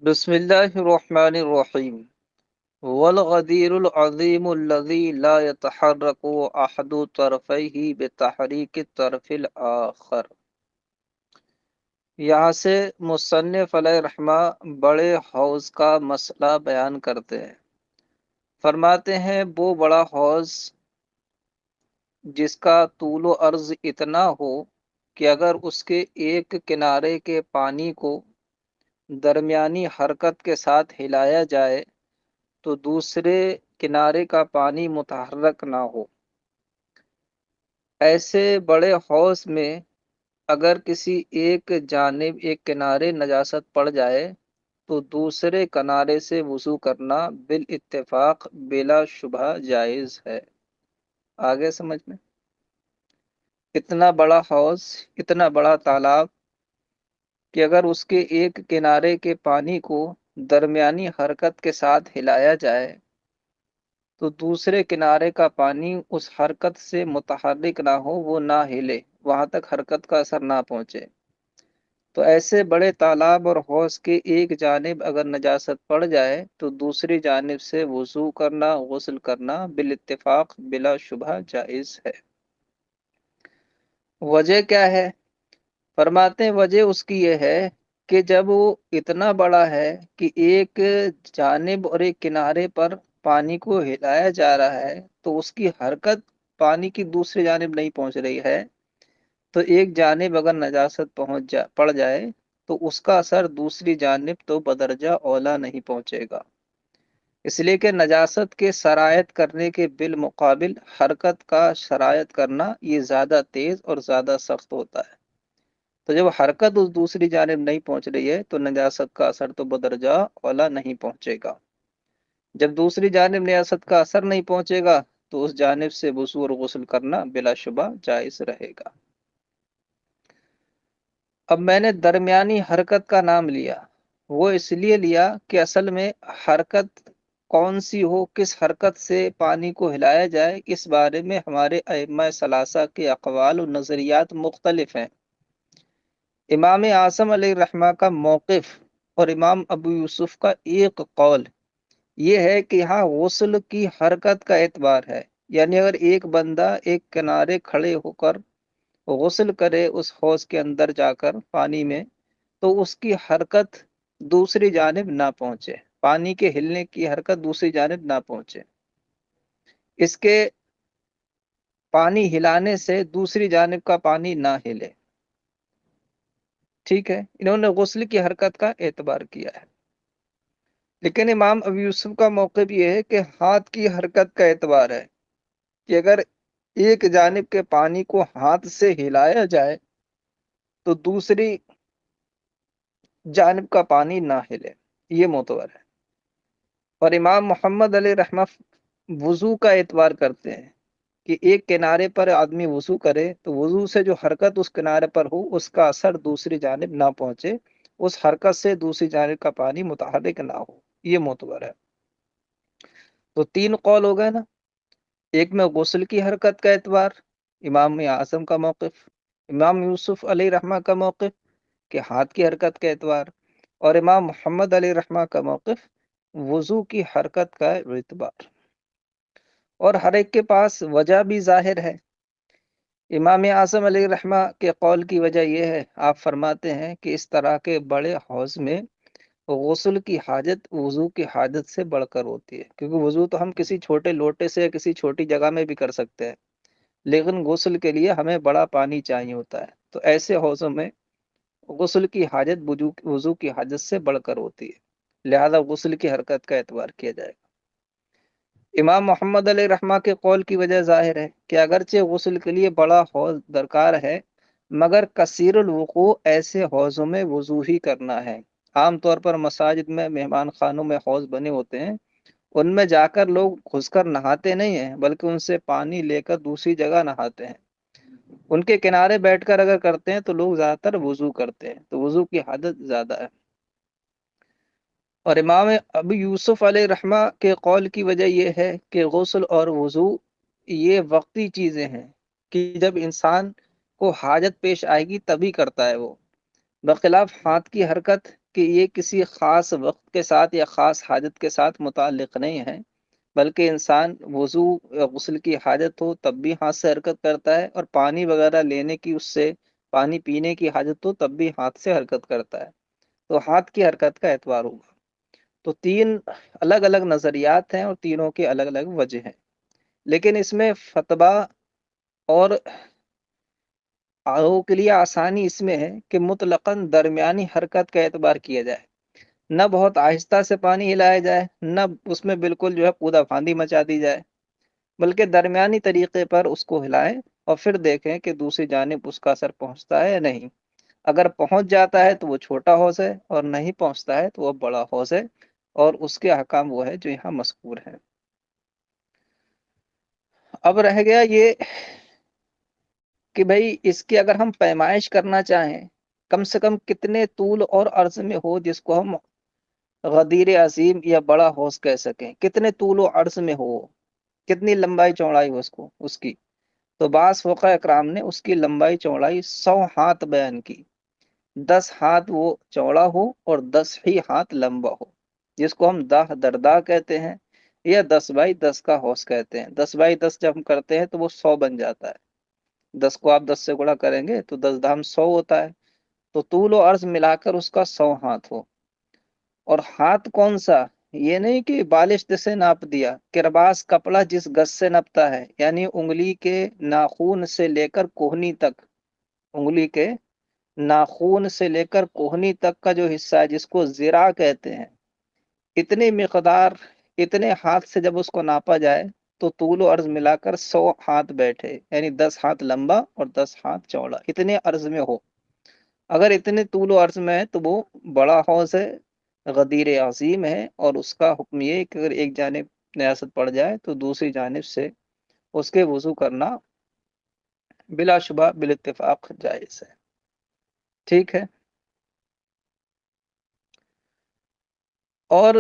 بسم اللہ الرحمن الرحیم والغدیر العظیم الذی لا يتحرک احد طرفیہ بتحریک الطرف الآخر۔ یہاں سے مصنف علیہ رحمہ بڑے حوض کا مسئلہ بیان کرتے ہیں۔ فرماتے ہیں وہ بڑا حوض جس کا طول و عرض اتنا ہو کہ اگر اس کے ایک کنارے کے پانی کو درمیانی حرکت کے ساتھ ہلایا جائے تو دوسرے کنارے کا پانی متحرک نہ ہو۔ ایسے بڑے حوض میں اگر کسی ایک جانب ایک کنارے نجاست پڑ جائے تو دوسرے کنارے سے وضو کرنا بالاتفاق بلا شبہ جائز ہے۔ آگے سمجھ میں، اتنا بڑا حوض، اتنا بڑا تالاب کہ اگر اس کے ایک کنارے کے پانی کو درمیانی حرکت کے ساتھ ہلایا جائے تو دوسرے کنارے کا پانی اس حرکت سے متحرک نہ ہو، وہ نہ ہلے، وہاں تک حرکت کا اثر نہ پہنچے۔ تو ایسے بڑے تالاب اور حوض کے ایک جانب اگر نجاست پڑ جائے تو دوسری جانب سے وضو کرنا، غسل کرنا بالاتفاق بلا شبہ جائز ہے۔ وجہ کیا ہے؟ فرماتے ہیں وجہ اس کی یہ ہے کہ جب وہ اتنا بڑا ہے کہ ایک جانب اور ایک کنارے پر پانی کو ہلایا جا رہا ہے تو اس کی حرکت پانی کی دوسری جانب نہیں پہنچ رہی ہے، تو ایک جانب اگر نجاست پڑ جائے تو اس کا اثر دوسری جانب تو بدرجہ اولا نہیں پہنچے گا، اس لیے کہ نجاست کے سرایت کرنے کے بالمقابل حرکت کا سرایت کرنا یہ زیادہ تیز اور زیادہ سخت ہوتا ہے۔ تو جب حرکت اس دوسری جانب نہیں پہنچ رہی ہے تو نجاست کا اثر تو بدرجہ اولا نہیں پہنچے گا۔ جب دوسری جانب نجاست کا اثر نہیں پہنچے گا تو اس جانب سے وضو اور غسل کرنا بلا شبہ جائز رہے گا۔ اب میں نے درمیانی حرکت کا نام لیا، وہ اس لیے لیا کہ اصل میں حرکت کون سی ہو، کس حرکت سے پانی کو ہلایا جائے، اس بارے میں ہمارے ائمہ ثلاثہ کے اقوال و نظریات مختلف ہیں۔ امام اعظم علیہ الرحمہ کا موقف اور امام ابو یوسف کا ایک قول یہ ہے کہ یہاں غسل کی حرکت کا اعتبار ہے، یعنی اگر ایک بندہ ایک کنارے کھڑے ہو کر غسل کرے اس حوض کے اندر جا کر پانی میں تو اس کی حرکت دوسری جانب نہ پہنچے، پانی کے ہلنے کی حرکت دوسری جانب نہ پہنچے، اس کے پانی ہلانے سے دوسری جانب کا پانی نہ ہلے۔ ٹھیک ہے، انہوں نے غسل کی حرکت کا اعتبار کیا ہے، لیکن امام ابو یوسف کا موقف یہ ہے کہ ہاتھ کی حرکت کا اعتبار ہے کہ اگر ایک جانب کے پانی کو ہاتھ سے ہلایا جائے تو دوسری جانب کا پانی نہ ہلے، یہ معتبر ہے۔ اور امام محمد علیہ رحمہ وضو کا اعتبار کرتے ہیں کہ ایک کنارے پر آدمی وضو کرے تو وضو سے جو حرکت اس کنارے پر ہو اس کا اثر دوسری جانب نہ پہنچے، اس حرکت سے دوسری جانب کا پانی متحرک نہ ہو، یہ معتبر ہے۔ تو تین قول ہو گئے نا، ایک میں غسل کی حرکت کا اعتبار امام اعظم کا موقف، امام یوسف علیہ رحمہ کا موقف کہ ہاتھ کی حرکت کا اعتبار، اور امام محمد علیہ رحمہ کا موقف وضو کی حرکت کا اعتبار، اور ہر ایک کے پاس وجہ بھی ظاہر ہے۔ امام اعظم علیہ رحمہ کے قول کی وجہ یہ ہے، آپ فرماتے ہیں کہ اس طرح کے بڑے حوض میں غسل کی حاجت وضو کی حاجت سے بڑھ کر ہوتی ہے، کیونکہ وضو تو ہم کسی چھوٹے لوٹے سے یا کسی چھوٹی جگہ میں بھی کر سکتے ہیں، لیکن غسل کے لیے ہمیں بڑا پانی چاہیے ہوتا ہے، تو ایسے حوضوں میں غسل کی حاجت وضو کی حاجت سے بڑھ کر ہوتی ہے، لہذا غسل کی حرکت کا اعتبار کیا جائے گا۔ امام محمد علیہ رحمہ کے قول کی وجہ ظاہر ہے کہ اگرچہ غسل کے لیے بڑا حوض درکار ہے مگر کثیر الوقوع ایسے حوضوں میں وضو ہی کرنا ہے۔ عام طور پر مساجد میں، مہمان خانوں میں حوض بنے ہوتے ہیں، ان میں جا کر لوگ گھس کر نہاتے نہیں ہیں بلکہ ان سے پانی لے کر دوسری جگہ نہاتے ہیں، ان کے کنارے بیٹھ کر اگر کرتے ہیں تو لوگ زیادہ تر وضو کرتے ہیں، تو وضو کی حادث زیادہ ہے۔ اور امام ابو یوسف علیہ رحمہ کے قول کی وجہ یہ ہے کہ غسل اور وضو یہ وقتی چیزیں ہیں کہ جب انسان کو حاجت پیش آئے گی تبھی کرتا ہے وہ، بخلاف ہاتھ کی حرکت کہ یہ کسی خاص وقت کے ساتھ یا خاص حاجت کے ساتھ متعلق نہیں ہے، بلکہ انسان وضو یا غسل کی حاجت ہو تب بھی ہاتھ سے حرکت کرتا ہے، اور پانی وغیرہ لینے کی، اس سے پانی پینے کی حاجت ہو تب بھی ہاتھ سے حرکت کرتا ہے، تو ہاتھ کی حرکت کا اعتبار ہوگا۔ تو تین الگ الگ نظریات ہیں اور تینوں کی الگ الگ وجہ ہیں، لیکن اس میں فتویٰ اور آگوں کے لیے آسانی اس میں ہے کہ مطلقاً درمیانی حرکت کا اعتبار کیا جائے، نہ بہت آہستہ سے پانی ہلایا جائے، نہ اس میں بالکل جو ہے پودا پھاندی مچا دی جائے، بلکہ درمیانی طریقے پر اس کو ہلائیں اور پھر دیکھیں کہ دوسری جانب اس کا اثر پہنچتا ہے یا نہیں۔ اگر پہنچ جاتا ہے تو وہ چھوٹا حوض ہے، اور نہیں پہنچتا ہے تو وہ بڑا حوض ہے، اور اس کے احکام وہ ہے جو یہاں مذکور ہے۔ اب رہ گیا یہ کہ بھئی اس کی اگر ہم پیمائش کرنا چاہیں، کم سے کم کتنے طول اور عرض میں ہو جس کو ہم غدیر عظیم یا بڑا حوض کہہ سکیں، کتنے طول و عرض میں ہو، کتنی لمبائی چوڑائی ہو اس کی، تو بعض فقہاء اکرام نے اس کی لمبائی چوڑائی 100 ہاتھ بیان کی، 10 ہاتھ وہ چوڑا ہو اور 10 ہی ہاتھ لمبا ہو، جس کو ہم داہ درداہ کہتے ہیں، یا 10 بائی 10 کا حوض کہتے ہیں۔ 10 بائی 10 جب ہم کرتے ہیں تو وہ 100 بن جاتا ہے، 10 کو آپ 10 سے گڑا کریں گے تو 10 دام 100 ہوتا ہے، تو طول و عرض ملا کر اس کا 100 ہاتھ ہو۔ اور ہاتھ کون سا، یہ نہیں کہ بالشت سے ناپ دیا، کرباس کپڑا جس گز سے نپتا ہے، یعنی انگلی کے ناخون سے لے کر کوہنی تک، انگلی کے ناخون سے لے کر کوہنی تک کا جو حصہ ہے جس کو ذراع کہتے ہیں، اتنی مقدار، اتنے ہاتھ سے جب اس کو ناپا جائے تو طول و عرض ملا کر 100 ہاتھ بیٹھے، یعنی 10 ہاتھ لمبا اور 10 ہاتھ چوڑا، اتنے عرض میں ہو۔ اگر اتنے طول و عرض میں ہے تو وہ بڑا حوض ہے، غدیر عظیم ہے، اور اس کا حکم یہ ہے کہ اگر ایک جانب نیاست پڑ جائے تو دوسری جانب سے اس کے وضو کرنا بلا شبہ بالاتفاق جائز ہے۔ ٹھیک ہے، اور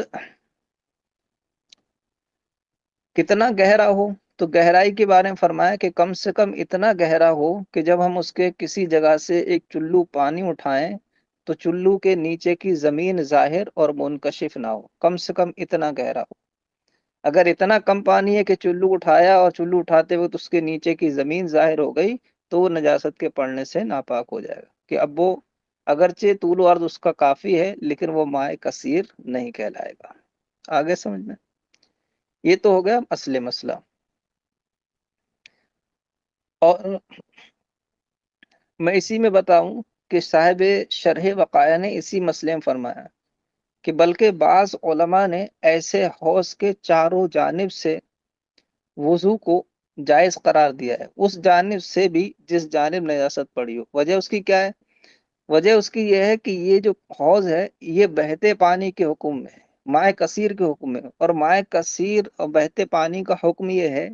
کتنا گہرا ہو، تو گہرائی کے بارے میں فرمایا کہ کم سے کم اتنا گہرا ہو کہ جب ہم اس کے کسی جگہ سے ایک چلو پانی اٹھائیں تو چلو کے نیچے کی زمین ظاہر اور منکشف نہ ہو، کم سے کم اتنا گہرا ہو۔ اگر اتنا کم پانی ہے کہ چلو اٹھایا اور چلو اٹھاتے وقت اس کے نیچے کی زمین ظاہر ہو گئی تو وہ نجاست کے پڑنے سے ناپاک ہو جائے گا، کہ اب وہ اگرچہ طول و عرض اس کا کافی ہے لیکن وہ ماء کثیر نہیں کہلائے گا۔ آگے سمجھ میں؟ یہ تو ہو گیا اصل مسئلہ۔ اور میں اسی میں بتاؤں کہ صاحب شرح وقایہ نے اسی مسئلے میں فرمایا کہ بلکہ بعض علماء نے ایسے حوض کے چاروں جانب سے وضو کو جائز قرار دیا ہے، اس جانب سے بھی جس جانب نجاست پڑی ہو۔ وجہ اس کی کیا ہے؟ وجہ اس کی یہ ہے کہ یہ جو حوض ہے یہ بہتے پانی کے حکم میں ہے، ماء کثیر کے حکم میں، اور ماء کثیر اور بہتے پانی کا حکم یہ ہے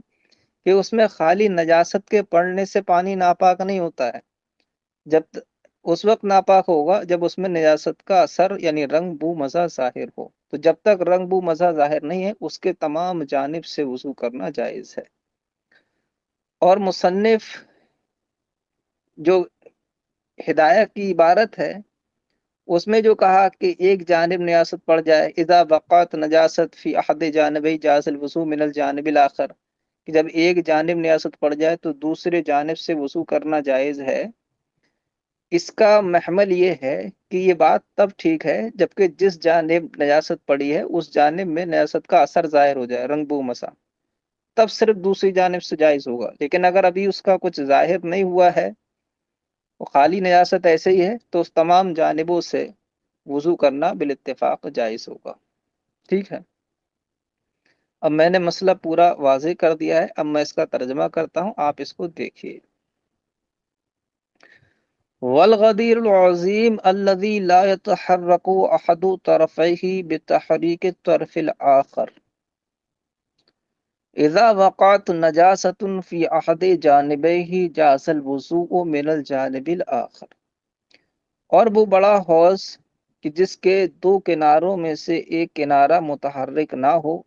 کہ اس میں خالی نجاست کے پڑنے سے پانی ناپاک نہیں ہوتا ہے، اس وقت ناپاک ہوگا جب اس میں نجاست کا اثر یعنی رنگ بو مزہ ظاہر ہو، تو جب تک رنگ بو مزہ ظاہر نہیں ہے اس کے تمام جانب سے وضو کرنا جائز ہے۔ اور مصنف جو ہدایت کی عبارت ہے اس میں جو کہا کہ ایک جانب نجاست پڑ جائے، اذا وقعت نجاست فی احد جانبی جاز الوضو من الجانب الاخر، کہ جب ایک جانب نجاست پڑ جائے تو دوسرے جانب سے وضو کرنا جائز ہے، اس کا محمل یہ ہے کہ یہ بات تب ٹھیک ہے جبکہ جس جانب نجاست پڑی ہے اس جانب میں نجاست کا اثر ظاہر ہو جائے، رنگ بو مسا، تب صرف دوسری جانب سے جائز ہوگا۔ لیکن اگر ابھی اس کا کچھ ظاہر نہیں ہوا ہے، وہ خالی نجاست ایسے ہی ہے، تو اس تمام جانبوں سے وضو کرنا بالاتفاق جائز ہوگا۔ ٹھیک ہے، اب میں نے مسئلہ پورا واضح کر دیا ہے، اب میں اس کا ترجمہ کرتا ہوں، آپ اس کو دیکھیے۔ والغدير العظيم الذي لا يتحرك أحد طرفيه بتحريك الطرف الآخر إذا وقعت نجاسة في أحد جانبيه جاز الوضوء من الجانب الآخر، اور وہ بڑا حوض کہ جس کے دو کناروں میں سے ایک کنارہ متحرک نہ ہو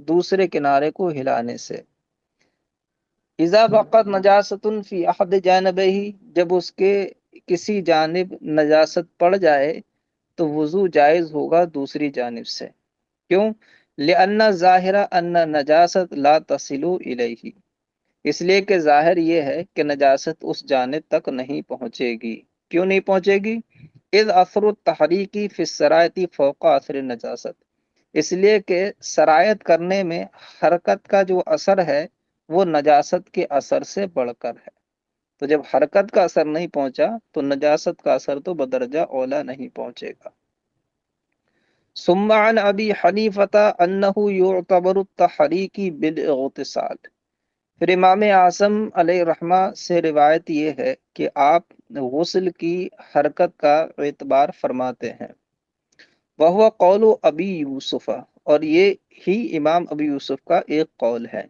دوسرے کنارے کو ہلانے سے، اذا وقعت نجاست فی احد جانبیہ، جب اس کے کسی جانب نجاست پڑ جائے تو وضو جائز ہوگا دوسری جانب سے۔ کیوں؟ لأن ظاہر ان نجاست لا تصل الیہ، اس لیے کہ ظاہر یہ ہے کہ نجاست اس جانب تک نہیں پہنچے گی۔ کیوں نہیں پہنچے گی؟ اذ اثر التحریکی فی السرائط فوق اثر النجاست، اس لیے کہ سرایت کرنے میں حرکت کا جو اثر ہے وہ نجاست کے اثر سے بڑھ کر ہے۔ تو جب حرکت کا اثر نہیں پہنچا تو نجاست کا اثر تو بدرجہ اولا نہیں پہنچے گا۔ ثم عن ابی حنیفۃ انہ یعتبر التحریک بالاغتسال، پھر امام اعظم علیہ رحمہ سے روایت یہ ہے کہ آپ غسل کی حرکت کا اعتبار فرماتے ہیں۔ وہ قول ابی یوسف، اور یہ ہی امام ابی یوسف کا ایک قول ہے۔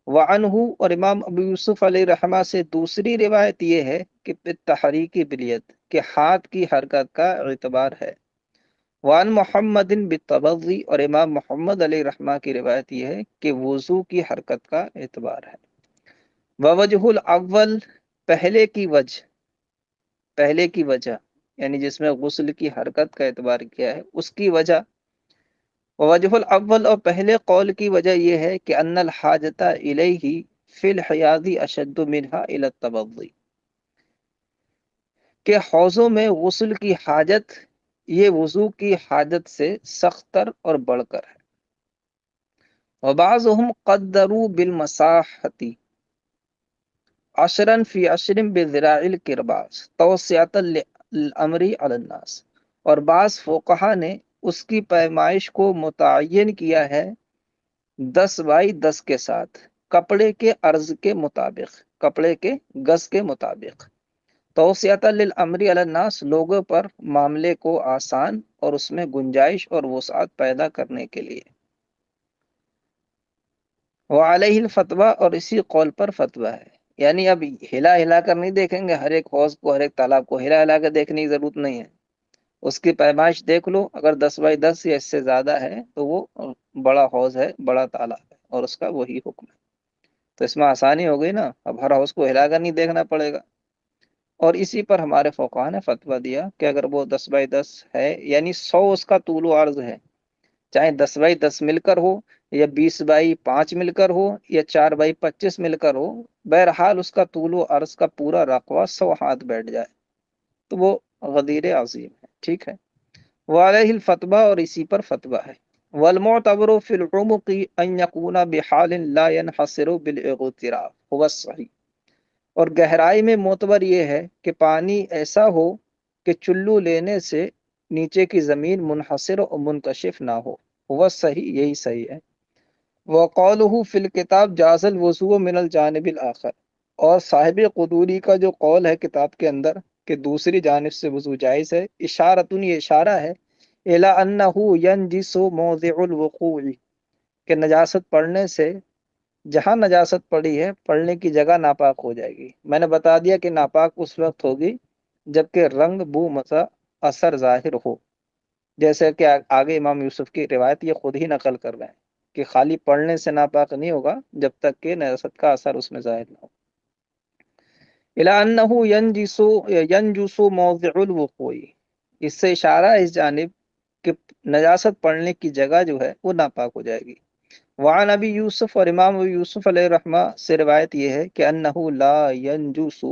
وعنہ، اور امام ابو یوسف علیہ رحمہ سے دوسری روایت یہ ہے کہ تحریک بلیت، کہ ہاتھ کی حرکت کا اعتبار ہے۔ وعن محمد بالتبضی، اور امام محمد علیہ رحمہ کی روایت یہ ہے کہ وضو کی حرکت کا اعتبار ہے۔ ووجہ الاول، پہلے کی وجہ یعنی جس میں غسل کی حرکت کا اعتبار کیا ہے اس کی وجہ، ووجہ الاول، اور پہلے قول کی وجہ یہ ہے کہ ان الحاجۃ الیہ فی الحیاض اشد منها الی التبضی، کہ حوضوں میں غسل کی حاجت یہ وضو کی حاجت سے سخت تر اور بڑھ کر ہے۔ وبعضهم قدروا بالمساحۃ عشرا فی عشر بذراع الکرباس توسعۃ الامر علی الناس، اور بعض فقہا نے اس کی پیمائش کو متعین کیا ہے 10 بائی 10 کے ساتھ، کپڑے کے عرض کے مطابق، کپڑے کے گز کے مطابق، توسعۃ للامر علی الناس، لوگوں پر معاملے کو آسان اور اس میں گنجائش اور وسعت پیدا کرنے کے لیے۔ وعلیہ الفتویٰ، اور اسی قول پر فتویٰ ہے، یعنی اب ہلا ہلا کر نہیں دیکھیں گے ہر ایک حوض کو، ہر ایک تالاب کو ہلا ہلا کر دیکھنے کی ضرورت نہیں ہے، اس کی پیمائش دیکھ لو، اگر 10 بائی 10 یا اس سے زیادہ ہے تو وہ بڑا حوض ہے، بڑا تالاب ہے، اور اس کا وہی حکم ہے۔ تو اس میں آسانی ہو گئی نا، اب ہر حوض کو ہلا کر نہیں دیکھنا پڑے گا۔ اور اسی پر ہمارے فقہا نے فتویٰ دیا کہ اگر وہ 10 بائی 10 ہے، یعنی 100 اس کا طول و عرض ہے، چاہے 10 بائی 10 مل کر ہو، یا 20 بائی 5 مل کر ہو، یا 4 بائی 25 مل کر ہو، بہرحال اس کا طول و عرض کا پورا رقبہ 100 ہاتھ بیٹھ جائے تو وہ غدیر عظیم ہے، ٹھیک ہے۔ وعلیہ الفتویٰ، اور اسی پر فتویٰ ہے۔ والمعتبر فی العمق ان یکون بحال لا ينحصر بالاغتراف هو الصحیح، اور گہرائی میں معتبر یہ ہے کہ پانی ایسا ہو کہ چلو لینے سے نیچے کی زمین منحصر اور منکشف نہ ہو، وہ صحیح، یہی صحیح ہے۔ وقولہ فی الکتاب جاز الوضوء من الجانب الاخر، اور صاحب قدوری کا جو قول ہے کتاب کے اندر کہ دوسری جانب سے وضو جائز ہے، اشارتن، یہ اشارہ ہے، الی انہ ینجس موضع الوقوع، کہ نجاست پڑنے سے جہاں نجاست پڑی ہے پڑنے کی جگہ ناپاک ہو جائے گی۔ میں نے بتا دیا کہ ناپاک اس وقت ہوگی جبکہ رنگ بو مزہ اثر ظاہر ہو، جیسے کہ آگے امام یوسف کی روایت یہ خود ہی نقل کر رہے ہیں کہ خالی پڑھنے سے ناپاک نہیں ہوگا جب تک کہ نجاست کا اثر اس میں ظاہر نہ ہو۔ الی انہ ینجس موضع الوقوع، اس سے اشارہ ہے اس جانب کہ نجاست پڑنے کی جگہ جو ہے وہ ناپاک ہو جائے گی۔ وعن ابی یوسف، اور امام ابی یوسف علیہ رحمہ سے روایت یہ ہے کہ انہ لا ینجس،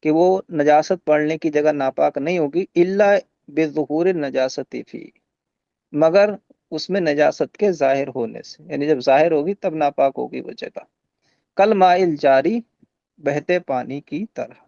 کہ وہ نجاست پڑنے کی جگہ ناپاک نہیں ہوگی، الا بظہور النجاست فی، مگر اس میں نجاست کے ظاہر ہونے سے، یعنی جب ظاہر ہوگی تب ناپاک ہوگی وہ جگہ، کل مائل جاری، بہتے پانی کی طرح۔